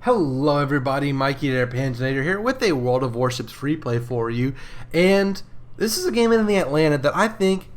Hello everybody, Mikey there, Panzernator here with a World of Warships free play for you. And this is a game in the Atlanta that I think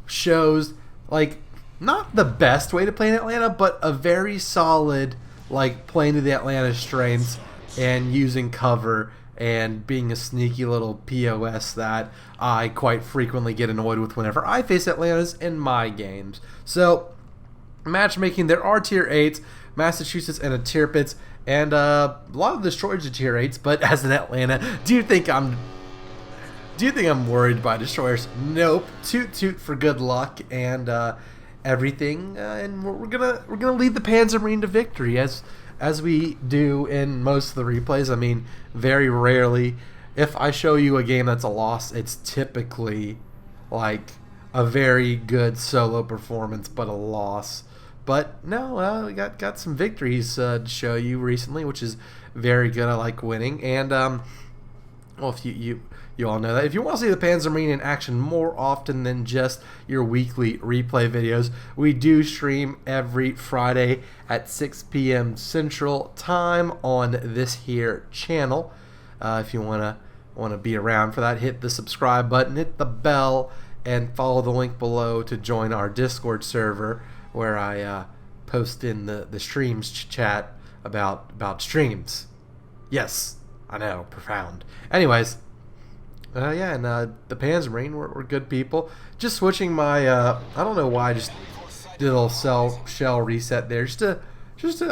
shows, like, not the best way to play in Atlanta, but a very solid, like, playing to the Atlanta strengths and using cover and being a sneaky little POS that I quite frequently get annoyed with whenever I face Atlantas in my games. So, matchmaking, there are tier 8s, Massachusetts and a tier pits, and a lot of destroyers are tier 8s, but as an Atlanta, do you think I'm worried by destroyers? Nope. Toot toot for good luck and everything, and we're gonna lead the Panzermarine to victory as we do in most of the replays. I mean, very rarely, if I show you a game that's a loss, it's typically like a very good solo performance, but a loss. But no, we got some victories to show you recently, which is very good. I like winning, and well, if you all know that. If you want to see the Panzermarine in action more often than just your weekly replay videos, we do stream every Friday at 6 p.m. Central Time on this here channel. If you wanna be around for that, hit the subscribe button, hit the bell, and follow the link below to join our Discord server, where I post in the streams chat about streams. Yes, I know, profound. Anyways, yeah, and the Panzermarine, we're good people. Just switching my, I don't know why I just did a little shell reset there. Just to,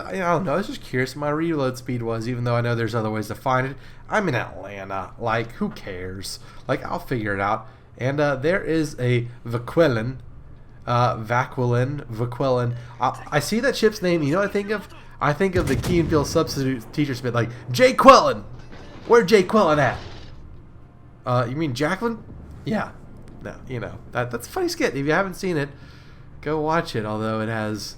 I don't know, I was just curious what my reload speed was, even though I know there's other ways to find it. I'm in Atlanta, like, who cares? Like, I'll figure it out. And there is a Vaquillon. I see that ship's name. You know what I think of? I think of the Key and Peele substitute teacher's bit, like, Jay Quellen! Where's Jay Quellen at? You mean Jacqueline? Yeah. No, you know, that's a funny skit. If you haven't seen it, go watch it, although it has,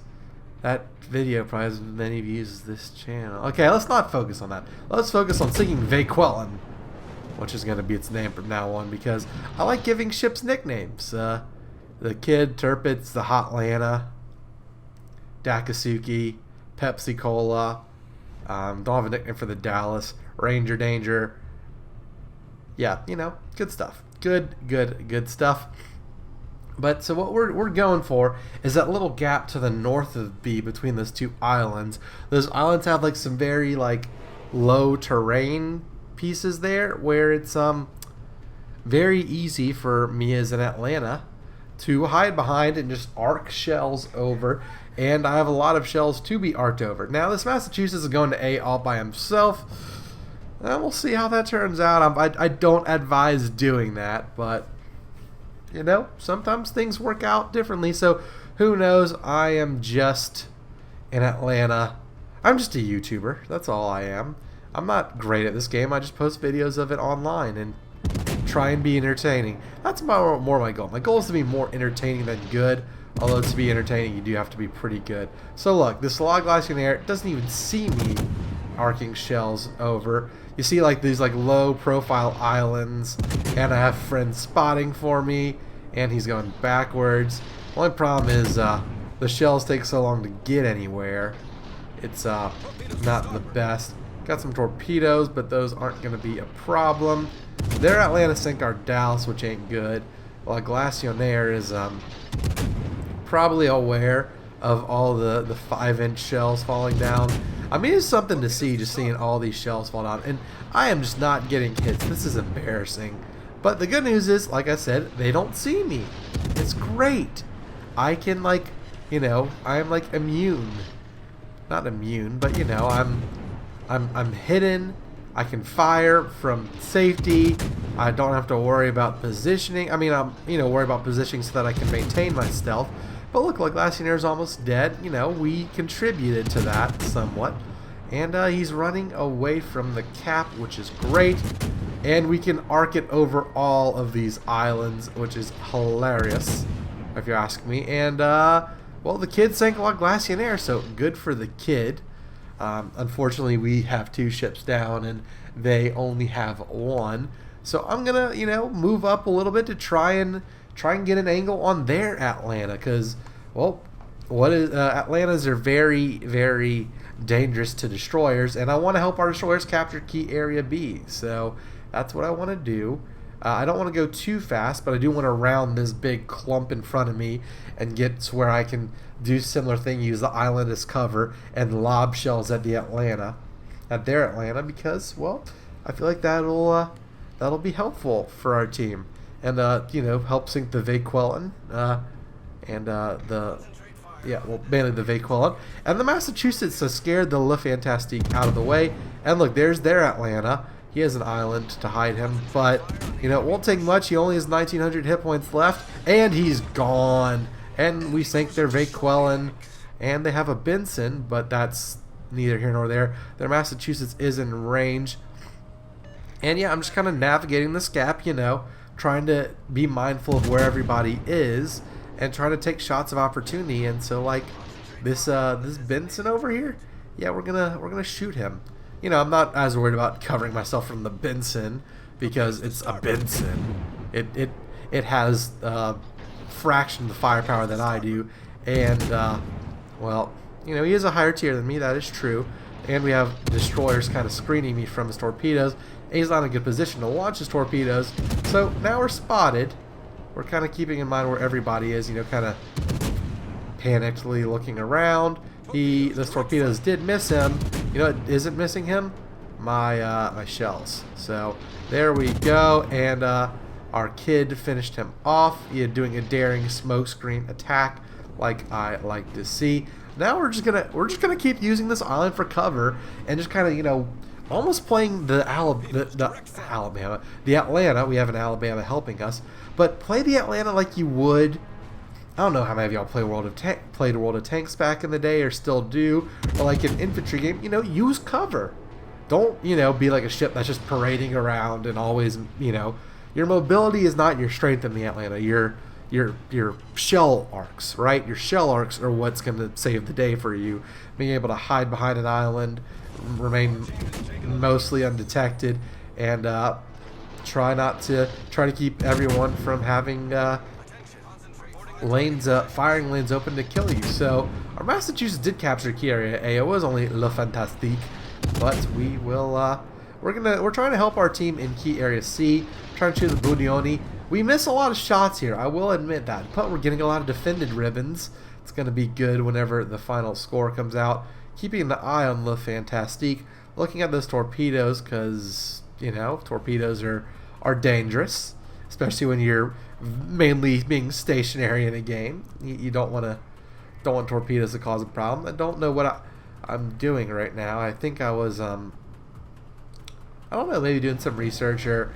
that video probably has as many views as this channel. Okay, let's not focus on that. Let's focus on singing Vaquillon, which is going to be its name from now on, because I like giving ships nicknames. The Kid, Turpitz, the Hotlanta, Dakasuki, Pepsi Cola. Don't have a nickname for the Dallas, Ranger Danger. Yeah, you know, good stuff. Good stuff. But so what we're going for is that little gap to the north of B between those two islands. Those islands have like some very like low terrain pieces there, where it's very easy for me as an Atlanta to hide behind and just arc shells over, and I have a lot of shells to be arced over. Now this Massachusetts is going to A all by himself, and we'll see how that turns out. I don't advise doing that, but you know, sometimes things work out differently, so who knows. I am just in Atlanta. I'm just a YouTuber, that's all I am. I'm not great at this game. I just post videos of it online and try and be entertaining. That's more my goal. My goal is to be more entertaining than good, although to be entertaining you do have to be pretty good. So look, this log glacier doesn't even see me arcing shells over. You see like these like low profile islands, and I have friends spotting for me, and he's going backwards. Only problem is the shells take so long to get anywhere. It's not the best. Got some torpedoes, but those aren't going to be a problem. Their Atlanta sink our Dallas, which ain't good. Well, Glacier is probably aware of all the 5-inch shells falling down. I mean, it's something to see, just seeing all these shells fall down, and I am just not getting hits. This is embarrassing. But the good news is, like I said, they don't see me. It's great. I can, like, you know, I'm like immune. Not immune, but you know, I'm hidden. I can fire from safety. I don't have to worry about positioning. I mean, I'm, you know, worry about positioning so that I can maintain my stealth. But look, like Glacier is almost dead. You know, we contributed to that somewhat. And he's running away from the cap, which is great. And we can arc it over all of these islands, which is hilarious, if you ask me. And, well, the Kid sank a lot of Glacier, so good for the Kid. Unfortunately, we have 2 ships down, and they only have 1. So I'm gonna, you know, move up a little bit to try and get an angle on their Atlanta, because, well, Atlantas are very, very dangerous to destroyers, and I want to help our destroyers capture key area B. So that's what I want to do. I don't want to go too fast, but I do want to round this big clump in front of me and get to where I can do similar thing, use the island as cover, and lob shells at their Atlanta, because, well, I feel like that'll be helpful for our team, and help sink the Vequelin, mainly the Vequelin. And the Massachusetts has scared the Le Fantastique out of the way. And look, there's their Atlanta. He has an island to hide him, but it won't take much. He only has 1,900 hit points left, and he's gone. And we sank their Vequelin, and they have a Benson, but that's neither here nor there. Their Massachusetts is in range. And yeah, I'm just kind of navigating this gap, trying to be mindful of where everybody is and trying to take shots of opportunity. And so, like, this Benson over here, yeah, we're gonna shoot him. I'm not as worried about covering myself from the Benson because it's a Benson. It has fraction of the firepower that I do, and he is a higher tier than me. That is true. And we have destroyers kind of screening me from his torpedoes. And he's not in a good position to launch his torpedoes. So now we're spotted. We're kind of keeping in mind where everybody is, kind of panickedly looking around. Those torpedoes did miss him. It isn't missing him? My shells. So there we go, and our kid finished him off. He had doing a daring smokescreen attack, like I like to see. Now we're just gonna keep using this island for cover and just kind of almost playing the Atlanta. We have an Alabama helping us, but play the Atlanta like you would. I don't know how many of y'all played World of Tanks back in the day or still do, or like an infantry game. Use cover. Don't be like a ship that's just parading around and always your mobility is not your strength in the Atlanta. Your shell arcs, right? Your shell arcs are what's going to save the day for you. Being able to hide behind an island, remain mostly undetected, and try to keep everyone from having firing lanes open to kill you. So our Massachusetts did capture key area A. It was only Le Fantastique, but we will. We're trying to help our team in key area C. Trying to shoot the Budioni. We miss a lot of shots here, I will admit that, but we're getting a lot of defended ribbons. It's going to be good whenever the final score comes out. Keeping an eye on Le Fantastique, looking at those torpedoes, because torpedoes are dangerous, especially when you're mainly being stationary in a game. You don't want torpedoes to cause a problem. I don't know what I'm doing right now. I think I was I don't know, maybe doing some research or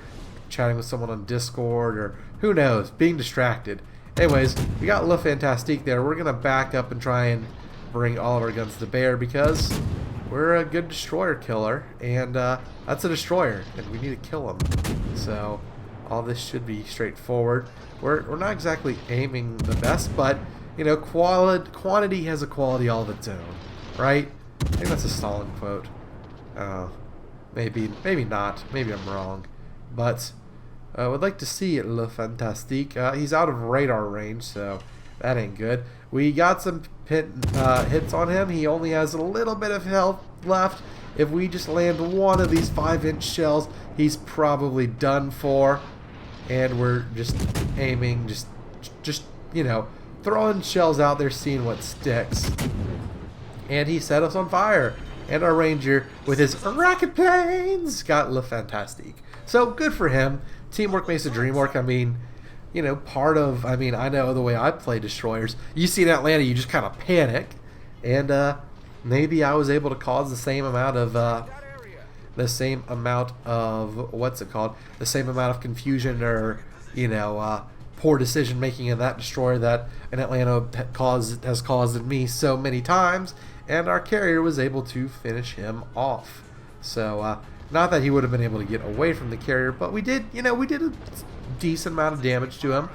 chatting with someone on Discord, or who knows, being distracted. Anyways, we got Le Fantastique there. We're gonna back up and try and bring all of our guns to bear because we're a good destroyer killer, and that's a destroyer, and we need to kill him. So all this should be straightforward. We're not exactly aiming the best, but quantity has a quality all of its own, right? I think that's a Stalin quote. Maybe not. Maybe I'm wrong. But I would like to see Le Fantastique. He's out of radar range, so that ain't good. We got some hits on him. He only has a little bit of health left. If we just land one of these 5-inch shells, he's probably done for. And we're just aiming, just throwing shells out there, seeing what sticks. And he set us on fire. And our Ranger, with his rocket planes, got Le Fantastique. So good for him. Teamwork makes the dream work. I mean, I know the way I play destroyers. You see in Atlanta, you just kind of panic. And maybe I was able to cause the same amount of confusion or poor decision making in that destroyer that an Atlanta has caused in me so many times, and our carrier was able to finish him off. So not that he would have been able to get away from the carrier, but we did a decent amount of damage to him.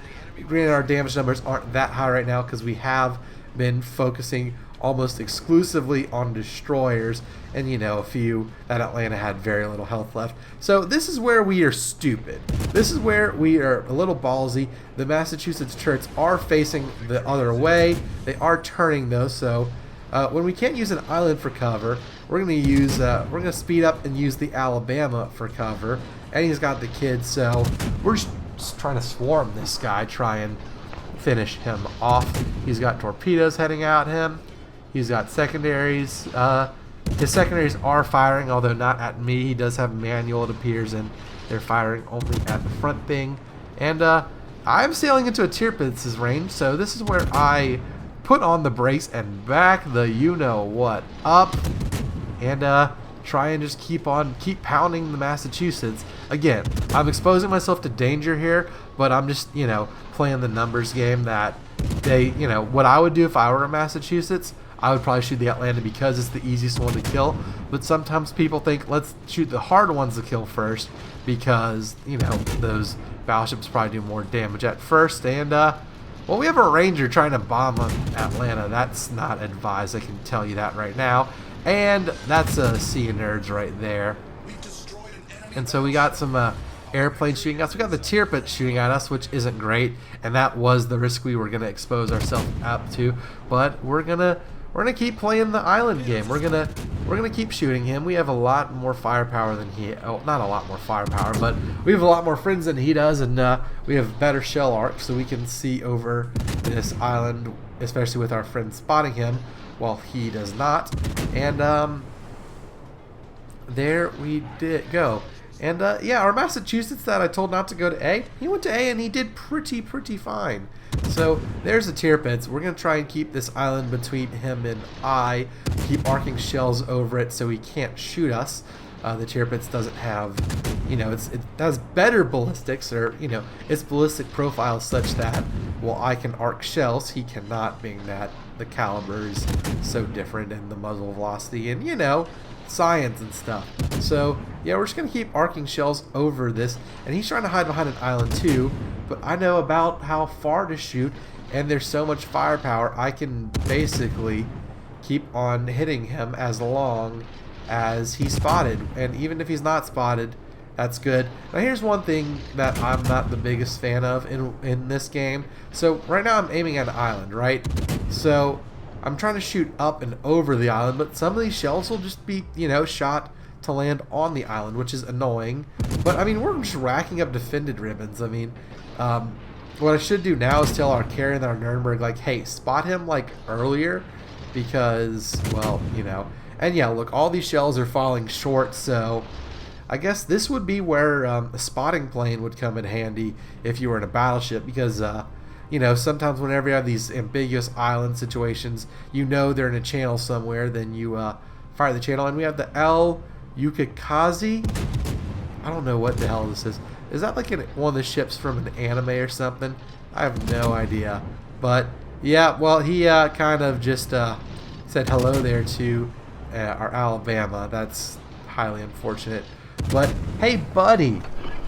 Granted, our damage numbers aren't that high right now because we have been focusing almost exclusively on destroyers, and a few that Atlanta had very little health left. So this is where we are stupid. This is where we are a little ballsy. The Massachusetts turrets are facing the other way. They are turning though, so when we can't use an island for cover, we're gonna speed up and use the Alabama for cover. And he's got the kids, so we're just trying to swarm this guy, try and finish him off. He's got torpedoes heading at him. He's got secondaries. His secondaries are firing, although not at me. He does have manual, it appears, and they're firing only at the front thing. And I'm sailing into a Tirpitz's range, so this is where I put on the brakes and back the you-know-what up. And try and just keep pounding the Massachusetts. Again, I'm exposing myself to danger here, but I'm just, playing the numbers game that they, what I would do if I were in Massachusetts, I would probably shoot the Atlanta because it's the easiest one to kill. But sometimes people think, let's shoot the hard ones to kill first because, those battleships probably do more damage at first. And, well, we have a Ranger trying to bomb on Atlanta. That's not advised, I can tell you that right now. And that's a sea of nerds right there. And so we got some airplanes shooting at us. We got the Tirpitz shooting at us, which isn't great. And that was the risk we were going to expose ourselves up to. But we're gonna keep playing the island game. We're gonna keep shooting him. We have a lot more firepower than he. Oh, not a lot more firepower, but we have a lot more friends than he does, and we have better shell arc, so we can see over this island, especially with our friends spotting him, while he does not. And there we did go. And yeah, our Massachusetts that I told not to go to A, he went to A and he did pretty fine. So there's the Tirpitz. We're going to try and keep this island between him and I. Keep arcing shells over it so he can't shoot us. The Tirpitz doesn't have, it has better ballistics, or, its ballistic profile is such that, well, I can arc shells. He cannot, being that the caliber is so different and the muzzle velocity and, science and stuff. So, yeah, we're just going to keep arcing shells over this. And he's trying to hide behind an island too, but I know about how far to shoot, and there's so much firepower, I can basically keep on hitting him as long as he's spotted. And even if he's not spotted, that's good. Now here's one thing that I'm not the biggest fan of in this game. So right now I'm aiming at an island, right? So I'm trying to shoot up and over the island, but some of these shells will just be, shot to land on the island, which is annoying. But I mean, we're just racking up defended ribbons. I mean, what I should do now is tell our carrier and our Nuremberg, like, hey, spot him like earlier, because, well, and yeah, look, all these shells are falling short, so I guess this would be where a spotting plane would come in handy if you were in a battleship, because sometimes whenever you have these ambiguous island situations, they're in a channel somewhere, then you fire the channel. And we have the L Yukikaze. I don't know what the hell this is. Is that like one of the ships from an anime or something? I have no idea. But yeah, well, he kind of just said hello there to our Alabama. That's highly unfortunate. But hey, buddy,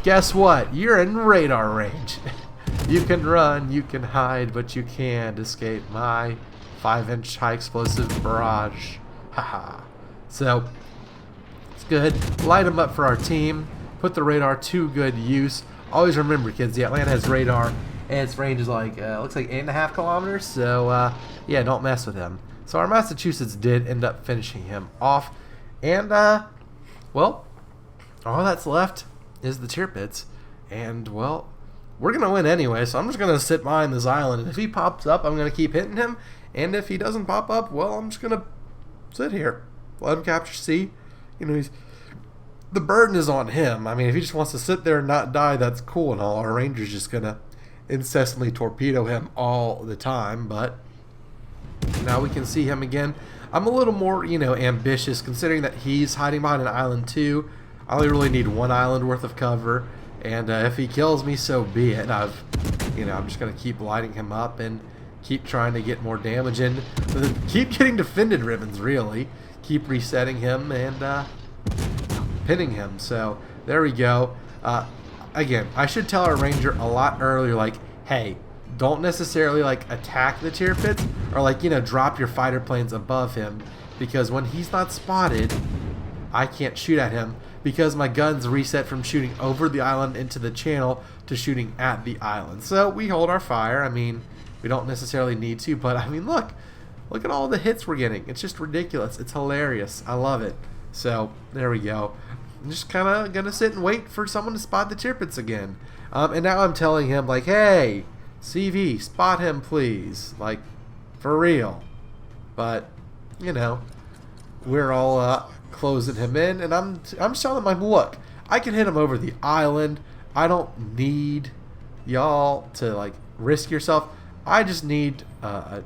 guess what? You're in radar range. You can run, you can hide, but you can't escape my 5-inch high explosive barrage. Haha. So it's good. Light them up for our team. Put the radar to good use. Always remember, kids, the Atlanta has radar, and its range is like looks like 8.5 kilometers. So yeah, don't mess with him. So our Massachusetts did end up finishing him off, and well, all that's left is the Tirpitz, and well, we're gonna win anyway. So I'm just gonna sit behind this island, and if he pops up, I'm gonna keep hitting him, and if he doesn't pop up, well, I'm just gonna sit here, let him capture C. The burden is on him. I mean, if he just wants to sit there and not die, that's cool and all. Our Ranger's just gonna incessantly torpedo him all the time, but now we can see him again. I'm a little more, ambitious, considering that he's hiding behind an island too. I only really need one island worth of cover, and if he kills me, so be it. I'm just gonna keep lighting him up and keep trying to get more damage in. Keep getting defended ribbons, really. Keep resetting him and pinning him. So there we go. Again, I should tell our Ranger a lot earlier, like, hey, don't necessarily like attack the tier pits or like, you know, drop your fighter planes above him, because when he's not spotted, I can't shoot at him because my guns reset from shooting over the island into the channel to shooting at the island. So we hold our fire. I mean, we don't necessarily need to, but I mean, look at all the hits we're getting. It's just ridiculous. It's hilarious. I love it. So there we go. I'm just kind of gonna sit and wait for someone to spot the tier pits again. And now I'm telling him like, hey, CV, spot him please, like for real. But you know, we're all closing him in, and I'm telling him like, look, I can hit him over the island. I don't need y'all to like risk yourself. I just need a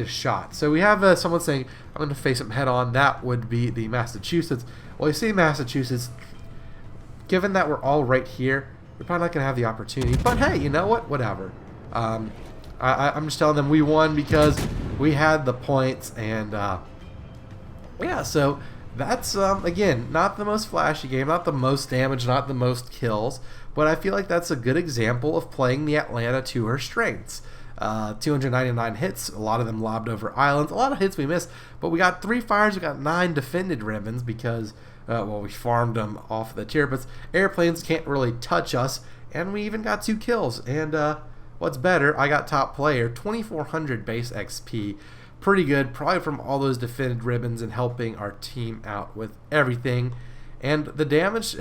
shot. So we have someone saying I'm going to face him head on. That would be the Massachusetts. Well, you see, Massachusetts, given that we're all right here, we're probably not going to have the opportunity. But hey, you know what? Whatever. I'm just telling them we won because we had the points, and yeah. So that's again, not the most flashy game, not the most damage, not the most kills, but I feel like that's a good example of playing the Atlanta to her strengths. 299 hits, a lot of them lobbed over islands, a lot of hits we missed, but we got 3 fires, we got 9 defended ribbons because, well, we farmed them off the tier, but airplanes can't really touch us, and we even got 2 kills, and what's better, I got top player, 2400 base XP, pretty good, probably from all those defended ribbons and helping our team out with everything, and the damage,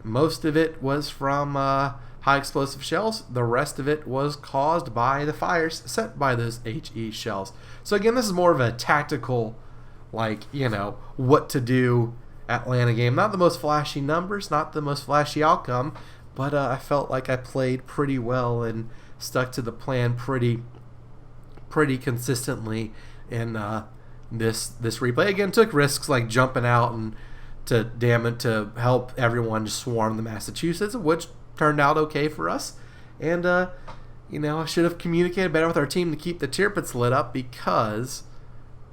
most of it was from high explosive shells. The rest of it was caused by the fires set by those HE shells. So again, this is more of a tactical, like, you know, what to do Atlanta game. Not the most flashy numbers, not the most flashy outcome, but I felt like I played pretty well and stuck to the plan pretty consistently in this replay. Again, took risks like jumping out and to help everyone swarm the Massachusetts, which turned out okay for us. And you know, I should have communicated better with our team to keep the tier pits lit up, because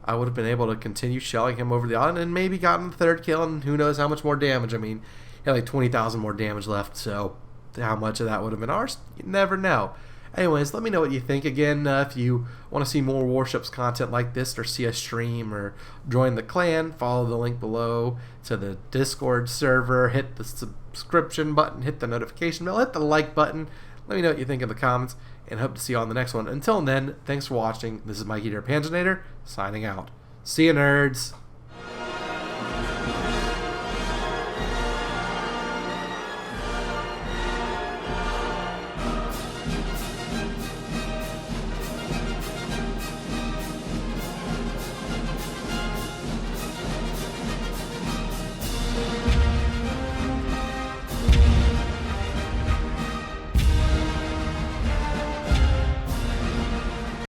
I would have been able to continue shelling him over the island and maybe gotten the 3rd kill, and who knows how much more damage. I mean, he had like 20,000 more damage left, so how much of that would have been ours, you never know. Anyways, let me know what you think. Again, if you want to see more Warships content like this, or see a stream, or join the clan, follow the link below to the Discord server, hit the subscription button, hit the notification bell, hit the like button. Let me know what you think in the comments, and hope to see you on the next one. Until then, thanks for watching. This is Mikey Panzernator, signing out. See you, nerds.